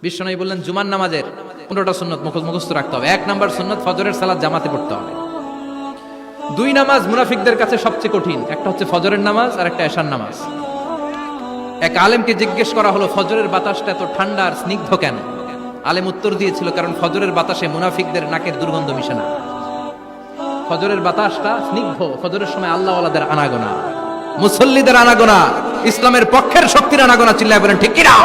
বিশ্বনবী বললেন জুমার নামাজের 15টা সুন্নত মুখস্থ রাখতে হবে। 1 নাম্বার সুন্নত ফজরের সালাত জামাতে পড়তে হবে। 2 নামাজ মুনাফিকদের কাছে সবচেয়ে কঠিন, একটা হচ্ছে ফজরের নামাজ আর একটা এশার নামাজ। এক আলেমকে জিজ্ঞেস করা হলো ফজরের বাতাসটা এত ঠান্ডা আর স্নিগ্ধ কেন? আলেম উত্তর দিয়েছিল কারণ ফজরের বাতাসে মুনাফিকদের নাকের দুর্গন্ধ মিশে না। ফজরের বাতাসটা স্নিগ্ধ, ফজরের সময় আল্লাহওয়ালাদের আনাগোনা, মুসল্লিদের আনাগোনা, ইসলামের পক্ষের শক্তির আনাগোনা। চিল্লায় বলেন ঠিক কিনা?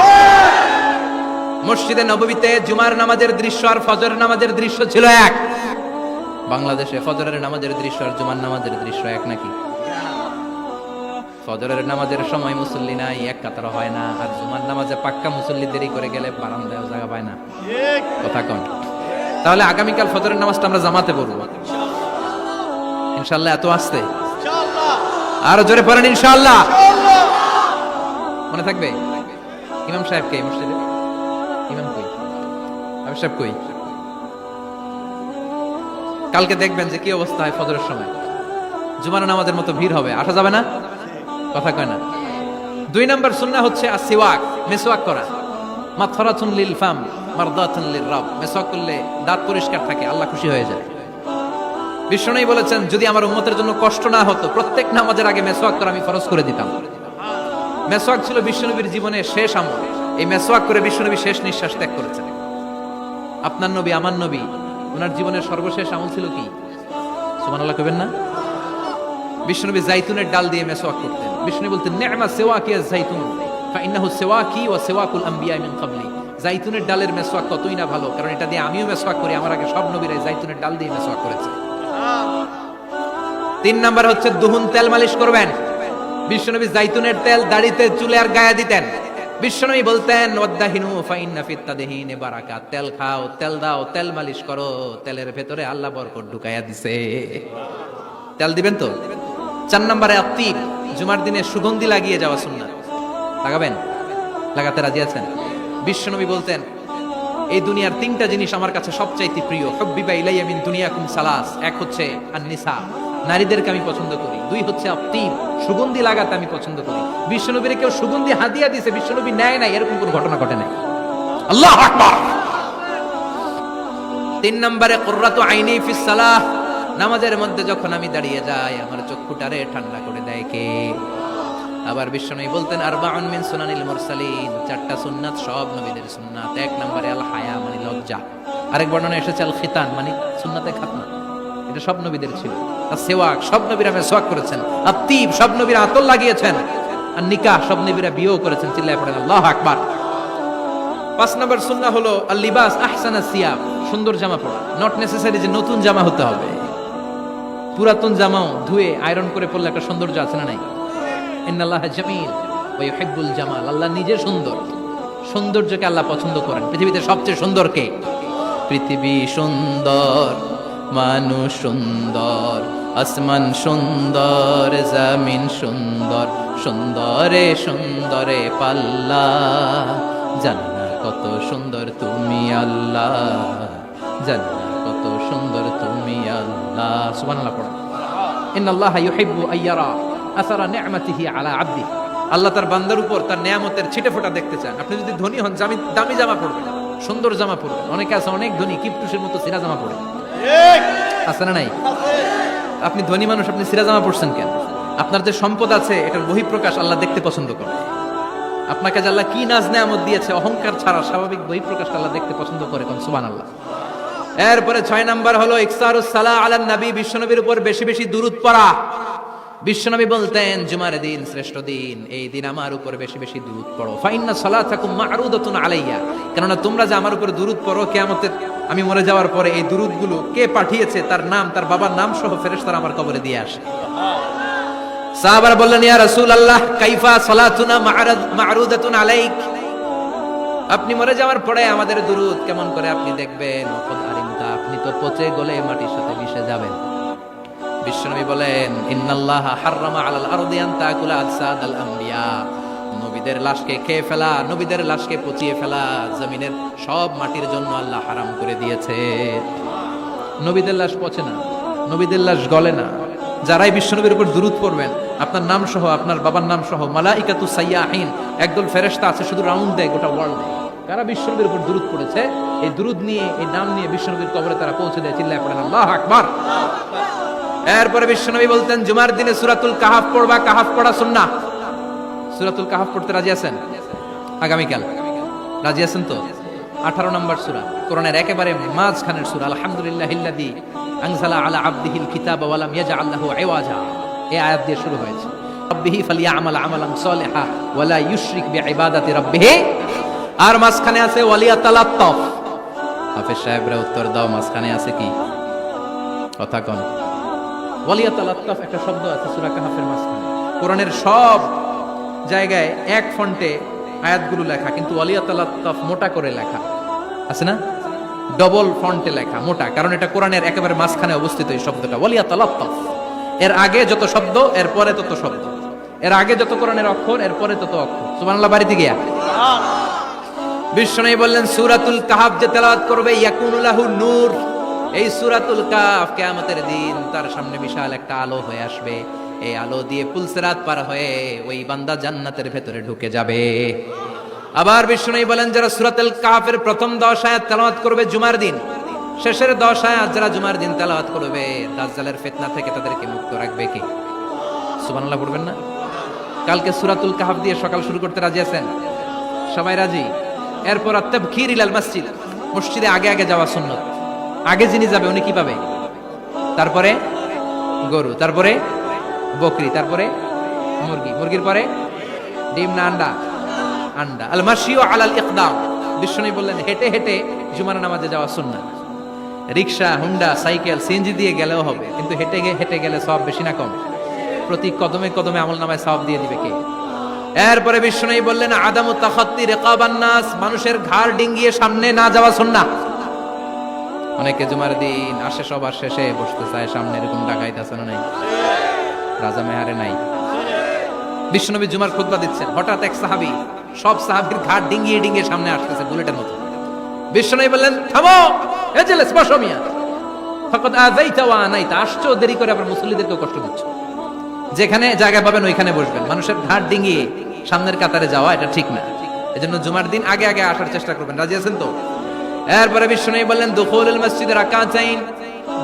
মসজিদে নববীতে জুমার নামাজের দৃশ্য আর ফজরের নামাজের দৃশ্য ছিল এক। বাংলাদেশে ফজরের নামাজের দৃশ্য আর জুমার নামাজের দৃশ্য এক নাকি? ফজরের নামাজের সময় মুসল্লি নাই, এক কাতার হয় না, আর জুমার নামাজে পাক্কা মুসল্লি দেরি করে গেলে বারান্দায় জায়গা পায় না। কথা কোন? তাহলে আগামীকাল ফজরের নামাজটা আমরা জামাতে পড়বো ইনশাআল্লাহ। এত আসতে আরো জোরে পড়েন ইনশাআল্লাহ। মনে থাকবে? ইমাম সাহেব কে মসজিদে? ইমাম কই? আবু সাহেব কই? কালকে দেখবেন যে কি অবস্থা হয় ফজরের সময়। জুমার নামাজের মতো ভিড় হবে, আসা যাবে না। কথা কয় না। 2 নাম্বার সুন্নাহ হচ্ছে আসওয়াক, মেসওয়াক করা। মাতফারাতুন লিল ফাম মারদাতুন লির রব। মেসওয়াক করলে দাঁত পরিষ্কার থাকে, আল্লাহ খুশি হয়ে যায়। বিশ্বনবী বলেছেন যদি আমার উম্মতের জন্য কষ্ট না হতো প্রত্যেক নামাজের আগে মেসওয়াক করা আমি ফরজ করে দিতাম। মেসওয়াক ছিল বিশ্বনবীর জীবনের শেষ আমল। এই মেসওয়াক করে বিশ্বনবী শেষ নিঃশ্বাস ত্যাগ করেছেন। আপনার নবী আমার নবী ওনার জীবনের সর্বশেষ আমল ছিল কি? সুবহানাল্লাহ কইবেন না? বিশ্বনবী জাইতুনের ডাল দিয়ে মেসওয়াক করতেন। বিশ্বনবী বলতেন নি'মা সিওয়াকি আয-যাইতুন ফাইন্নাহু সিওয়াকি ওয়া সিওয়াকুল আমবিয়া মিন ক্বাবলি। জাইতুনের ডালের মেসওয়াক কতই না ভালো, কারণ এটা দিয়ে আমিও মেসওয়াক করি, আমার আগে সব নবীরাই জাইতুনের ডাল দিয়ে মেসওয়াক করেছে। 3 নাম্বার হচ্ছে দুহুন, তেল মালিশ করবেন। বিশ্বনবী জাইতুনের তেল দাড়িতে, চুলে আর গায়ে দিতেন। বিশ্বনবী বলতেন ওয়াদাহিনু ফাইন্না ফিত তাদহিনি বারাকাত। তেল খাও, তেল দাও, তেল মালিশ করো, তেলের ভেতরে আল্লাহ বরকত ঢুকাইয়া দিছে। তেল দিবেন তো? 4 নম্বরে আত্তিব, জুমার দিনে সুগন্ধি লাগিয়ে যাওয়া সুন্নাত। লাগাবেন? লাগাতে রাজি আছেন? বিশ্বনবী বলতেন এই দুনিয়ার 3টা জিনিস আমার কাছে সবচাইতে প্রিয়। হুব্বিবা ইলাইয়া মিন দুনিয়াকুম সালাস। এক হচ্ছে আন-নিসা, নারীদেরকে আমি পছন্দ করি। 2 হচ্ছে আত্তিব, সুগন্ধি লাগাতে আমি পছন্দ করি। বিশ্বনবীর কেউ সুগন্ধি হাদিয়া দিয়েছে, বিশ্বনবী নেয় নাই, এরকম কোনো ঘটনা ঘটে নাই। আল্লাহু আকবার। 3 নম্বরে কুররাতু আইনি ফিস সালাহ। নামাজের মধ্যে যখন আমি দাঁড়িয়ে যাই আমার চক্ষুটারে ঠান্ডা করে দেয় কে? আবার বিশ্বনবী বলতেন আরবাউন মিন সুনানিল মুরসালিন। 4টা সুন্নাত সব নবীদের সুন্নাত। 1 নম্বরে আল হায়া মানে লজ্জা। আরেক বর্ণনা এসেছে আল খিতান মানে সুন্নাতে খাতনা, এটা সব নবীদের ছিল। আর সেওয়াক সব নবীরা মেসওয়াক করেছেন। আত্তিব সব নবীরা আতর লাগিয়েছেন। আর নিকাহ সব নবীরা বিয়েও করেছেন। চিল্লায় পড়েন আল্লাহু আকবার। 5 নম্বর সুন্নাহ হলো আল লিবাস আহসানাস সিয়াব, সুন্দর জামা পরা। নট নেসেসারি যে নতুন জামা হতে হবে, পুরাতন জামাও ধুয়ে আয়রন করে পরলে একটা সৌন্দর্য আছে না নাই? ইন্নাল্লাহা জামিল ওয়া ইউহিব্বুল জামাল। আল্লাহ নিজে সুন্দর, সৌন্দর্যকে আল্লাহ পছন্দ করেন। পৃথিবীতে সবচেয়ে সুন্দর কে? পৃথিবী সুন্দর, মানুষ সুন্দর, আসমান সুন্দর, জমিন সুন্দর, সুন্দরে সুন্দরে পাল্লা। জান্নাত কত সুন্দর তুমি আল্লাহ, জান্নাত কত সুন্দর তুমি আল্লাহ। সুবহানাল্লাহ পড়ো। ইন্নাল্লাহা ইউহিব্বু আইয়ারা আসারা নি'মাতিহি আলা আবদি। আল্লাহ তার বান্দার উপর তার নিয়ামতের ছিটেফোঁটা দেখতে চান। আপনি যদি ধনী হন দামি জামা পরবেন, সুন্দর জামা পরবেন। অনেকে আছে অনেক ধনী কিপটুসের মতো সিরা জামা পরে, আছে না নাই? আপনি ধনী মানুষ, আপনি সিরা জামা পরছেন কেন? আপনার যে সম্পদ আছে এটার বহিঃপ্রকাশ আল্লাহ দেখতে পছন্দ করে। আপনাকে যে আল্লাহ কি নাজ নেয়ামত দিয়েছে, অহংকার ছাড়া স্বাভাবিক বহিঃপ্রকাশ আল্লাহ দেখতে পছন্দ করে। কোন সুবহানাল্লাহ। এরপরে 6 নাম্বার হলো ইকসারুস সালাহ আলান নবী, বিশ্বনবীর উপর বেশি বেশি দুরূদ পড়া। বিশ্বনবী বলতেন জুমার দিন শ্রেষ্ঠ দিন, এই দিন আমার উপর বেশি বেশি দুরূদ পড়ো। ফাইন্না সালাতাকুম মা'রুদাতুন আলাইয়া, কেননা তোমরা যে আমার উপর দুরূদ পড়ো কিয়ামতের আমি মরে যাওয়ার পরে এই দুরূদগুলো কে পাঠিয়েছে তার নাম, তার বাবার নাম সহ ফেরেশতারা আমার কবরে দিয়ে আসে। সাহাবারা বললেন ইয়া রাসূলুল্লাহ কাইফা সালাতুনা মা'রুদাতুন আলাইক, আপনি মরে যাওয়ার পরে আমাদের দুরূদ কেমন করে আপনি দেখবেন? ওয়াকাদ আলিমতা, আপনি তো পচে গলে মাটির সাথে মিশে যাবেন। বিশ্বনবী বলেন ইন্নাল্লাহা হাররামা আলাল আরদি আন তাকুলা আজসাদাল আমবিয়া, নবীদের লাশকে খেয়ে ফেলা, নবীদের লাশকে পচিয়ে ফেলা জমিনের সব মাটির জন্য আল্লাহ হারাম করে দিয়েছে। নবীদের লাশ পচে না, নবীদের লাশ গলে না। যারাই বিশ্বনবীর উপর দুরূদ পড়বেন আপনার নাম সহ, আপনার বাবার নাম সহ, মালাইকাতু সাইয়াহিন, একদল ফেরেশতা আছে শুধু রাউন্ড দেয় গোটা ওয়ার্ল্ডে। কারা বিশ্বনবীর উপর দুরূদ পড়েছে, এই দুরূদ নিয়ে, এই নাম নিয়ে বিশ্বনবীর কবরে তারা পৌঁছে দেয়। চিল্লায় পড়েন আল্লাহু আকবার। এরপরে বিশ্বনবী বলতেন জুমার দিনে সূরাতুল কাহাফ পড়বা, কাহাফ পড়া সুন্নাহ। সূরাতুল কাহাফ পড়তে রাজি আছেন? আগামীকাল রাজি আছেন তো? 18 নম্বর সূরা, কোরআনের একেবারে মাঝখানের সূরা। আলহামদুলিল্লাহিল্লাযী আনজালা আলা আবদিহিল কিতাবা ওয়া লাম ইয়াজআল লাহু ইওয়াজা, এই আয়াত দিয়ে শুরু হয়েছে। রাব্বিহি ফালিয়ামাল আমালান সালিহা ওয়া লা ইউশরিক বিইবাদাতি রাব্বিহি। আর মাঝখানে আছে ওয়ালিয়াতালাত্তাফ। হাফেজ সাহেবরা উত্তর দাও, মাঝখানে আছে কি? কথা কোন? ওয়ালিয়াতালাত্তাফ একটা শব্দ আছে সূরা কাহাফের মাঝখানে। কোরআনের সব জায়গায় এক ফন্টে আয়াতগুলো লেখা, কিন্তু ওয়ালিয়াতালাত্তাফ মোটা করে লেখা আছে না, ডবল ফন্টে লেখা, মোটা, কারণ এটা কোরআনের একেবারে মাঝখানে অবস্থিত এই শব্দটা ওয়ালিয়াতালাত্তাফ। এর আগে যত শব্দ এর পরে তত শব্দ, এর আগে যত কোরআনের অক্ষর এর পরে তত অক্ষর। সুবহানাল্লাহ। বাড়িতে গিয়া বিশ্বনবী বললেন সূরাতুল কাহাফ যে তেলাওয়াত করবে ইয়াকুনু লাহু নূর, এই সূরাতুল কাহাফ কিয়ামতের দিন তার সামনে বিশাল একটা আলো হয়ে আসবে। এই আলো দিয়ে পুলসিরাত পার হয়ে ওই বান্দা জান্নাতের ভেতরে ঢুকে যাবে। আবার বিশ্বনবী বলেন যারা সূরাতুল কাহাফের প্রথম 10 আয়াত তেলাওয়াত করবে জুমার দিন, শেষের 10 আয়াত যারা জুমার দিন তেলাওয়াত করবে, দাজ্জালের ফিতনা থেকে তাদেরকে মুক্ত রাখবে কে? সুবহানাল্লাহ পড়বেন না? কালকে সূরাতুল কাহাফ দিয়ে সকাল শুরু করতে রাজি আছেন? সবাই রাজি? এরপর আত-তাবকির ইলাল মসজিদ, মসজিদে আগে আগে যাওয়া সুন্নাত। আগে যিনি যাবে উনি কি পাবে? তারপরে গরু, তারপরে বকরি, তারপরে মুরগি, মুরগির পরে ডিম না আন্ডা? আন্ডা। আল মাশিউ আলাল ইকদাম, বিশ্বনবী বললেন হেঁটে হেঁটে জুমার নামাজে যাওয়া সুন্নাত। রিকশা, হুন্ডা, সাইকেল, সিএনজি দিয়ে গেলেও হবে, কিন্তু হেঁটে গেলে সওয়াব বেশি না কম? প্রতি কদমে কদমে আমলনামায় সওয়াব দিয়ে দিবে কে? এরপরে বিশ্বনবী বললেন আদামু তাখাত্তি রিকাবান নাস, মানুষের ঘাড় ডিঙ্গিয়ে সামনে না যাওয়া সুন্নাহ। অনেকে জুমার দিন আসে সবার শেষে বসতে চায় সামনে, এরকম ডাকাইত আছে না নাই? রাজা মেহারে নাই? বিশ্বনবী জুমার খুতবা দিচ্ছেন, হঠাৎ এক সাহাবী সব সাহাবীর ঘাড় ডিঙ্গিয়ে ডিঙ্গিয়ে সামনে আসতেছে বুলেটের মতো। বিশ্বনবী বললেন থামো, এজলিস, বসো মিয়া, ফাকাদ আযাইতা ওয়া আনাইতা, আসছো দেরি করে আবার মুসল্লিদেরকে কষ্ট দিচ্ছ। যেখানে জায়গা পাবেন ওইখানে বসবেন, মানুষের ঘাড় ডিঙ্গিয়ে সামনের কাতারে যাওয়া এটা ঠিক না। এজন্য জুমার দিন আগে আগে আসার চেষ্টা করবেন। রাজি আছেন তো? এরপরে বিশ্বনবী বললেন দুখুলুল মসজিদে রাকাতাইন,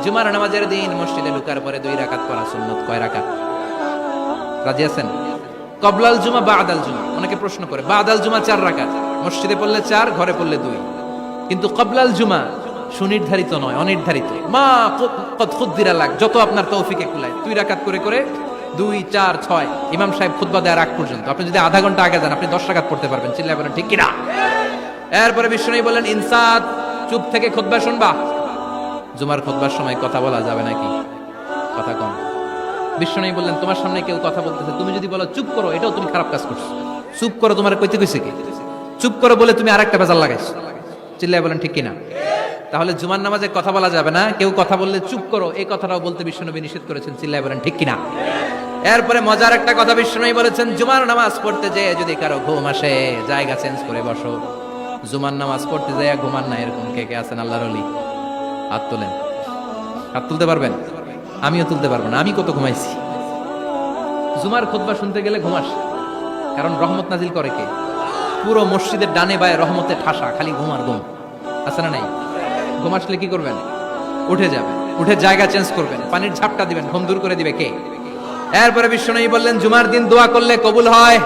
জুমার নামাজের দিন মসজিদে ঢোকার পরে 2 রাকাত পড়া সুন্নাত। কয় রাকাত? রাজি আছেন? কবলাল জুমা বাদাল জুমা, অনেকে প্রশ্ন করে বাদাল জুমা 4 রাকাত, মসজিদে পড়লে 4, ঘরে পড়লে 2, কিন্তু কবলাল জুমা সুনির্ধারিত নয়, অনির্ধারিত। মা কদ খুদ্দিরা লাগ, যত আপনার তৌফিকে কুলায় 2 রাকাত করে করে 2, 4, 6 ইমাম সাহেব খুতবা দেওয়ার আগ পর্যন্ত আপনি যদি আধা ঘন্টা আগে যান আপনি 10 রাকাত পড়তে পারবেন। চিল্লায় বলেন ঠিক কিনা? এরপরে বিশ্বনবী বললেন ইনসাত, চুপ থেকে খুতবা শুনবা। জুমার খুতবার সময় কথা বলা যাবে নাকি? কথা কম। বিশ্বনবী বললেন তোমার সামনে কেউ কথা বলতেছে, তুমি যদি বলো চুপ করো, এটাও তুমি খারাপ কাজ করছো। চুপ করো তোমার কইতে কইছে কি? চুপ করো বলে তুমি আরেকটা বেজাল লাগাইছো। চিল্লায় বলেন ঠিক কিনা? তাহলে জুমার নামাজে কথা বলা যাবে না, কেউ কথা বললে চুপ করো এই কথাটাও বলতে বিশ্বনবী নিষেধ করেছেন। চিল্লায় বলেন ঠিক কিনা? এরপরে মজার একটা কথা বিশ্বনবী বলেছেন, জুমার নামাজ পড়তে যেয়ে যদি কারো ঘুম আসে জায়গা চেঞ্জ করে বসো। জুমার নামাজ পড়তে যেয়ে ঘুমান না, এরকম কে কে আছেন আল্লাহর ওলি? হাত তোলেন। হাত তুলতে পারবেন? আমিও তুলতে পারবো না, আমি কত ঘুমাইছি। জুমার খুতবা শুনতে গেলে ঘুম আসে, কারণ রহমত নাজিল করে কে? পুরো মসজিদের ডানে বায়ে রহমতের ঠাসা, খালি ঘুম আর ঘুম। আছে না নাই? ঘুম আসলে কি করবেন? উঠে যাবেন, উঠে জায়গা চেঞ্জ করবেন, পানির ঝাপটা দিবেন, ঘুম দূর করে দিবে কে? এরপরে বিশ্বনবী বললেন জুমার দিন দোয়া করলে কবুল হয়।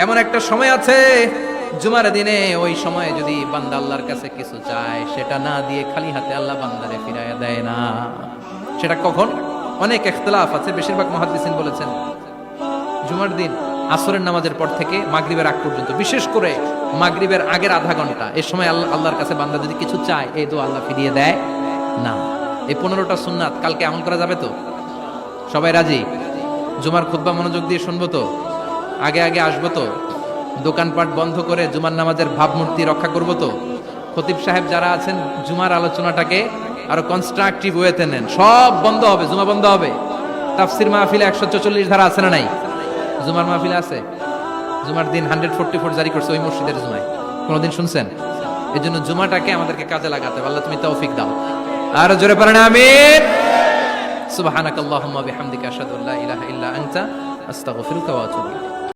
এমন একটা সময় আছে জুমার দিনে, ওই সময়ে যদি বান্দা আল্লাহর কাছে কিছু চায়, সেটা না দিয়ে খালি হাতে আল্লাহ বান্দারে ফিরাইয়া দেয় না। সেটা কখন? অনেক ইখতিলাফ আছে, বেশিরভাগ মুহাদ্দিসিন বলেছেন জুমার দিন আসরের নামাজের পর থেকে মাগরিবের আগ পর্যন্ত, বিশেষ করে মাগরিবের আগের আধা ঘন্টা, এই সময় আল্লাহর কাছে বান্দা যদি কিছু চায়, এই দোয়া আল্লাহ ফিরিয়ে দেয় না। এই 15টা সুন্নাত কালকে আমল করা যাবে তো? সবাই রাজি? জুমার খুতবা মনোযোগ দিয়ে শুনবো তো? আগে আগে আসবো তো? দোকানপাট বন্ধ করে জুমার নামাজের ভাবমূর্তি রক্ষা করবো তো? খতিব সাহেব যারা আছেন জুমার আলোচনাটাকে আরো কনস্ট্রাকটিভ ওয়েতে নেন। সব বন্ধ হবে, জুমা বন্ধ হবে। তাফসির মাহফিলে 144 ধারা আছে না নাই? জুমার মাহফিলে আছে। জুমার দিন 144 জারি করছে ওই মসজিদের জুমায়, কোনদিন শুনছেন? এই জন্য জুমাটাকে আমাদেরকে কাজে লাগাতে হবে। আল্লাহ তুমি তৌফিক দাও। আর জোরে পড়েন আমিন। সুবহানাকাল্লাহুম্মা বিহামদিকা আশহাদু আল্লা ইলাহা ইল্লা আনতা আস্তাগফিরুকা ওয়া আতুবু ইলাইক।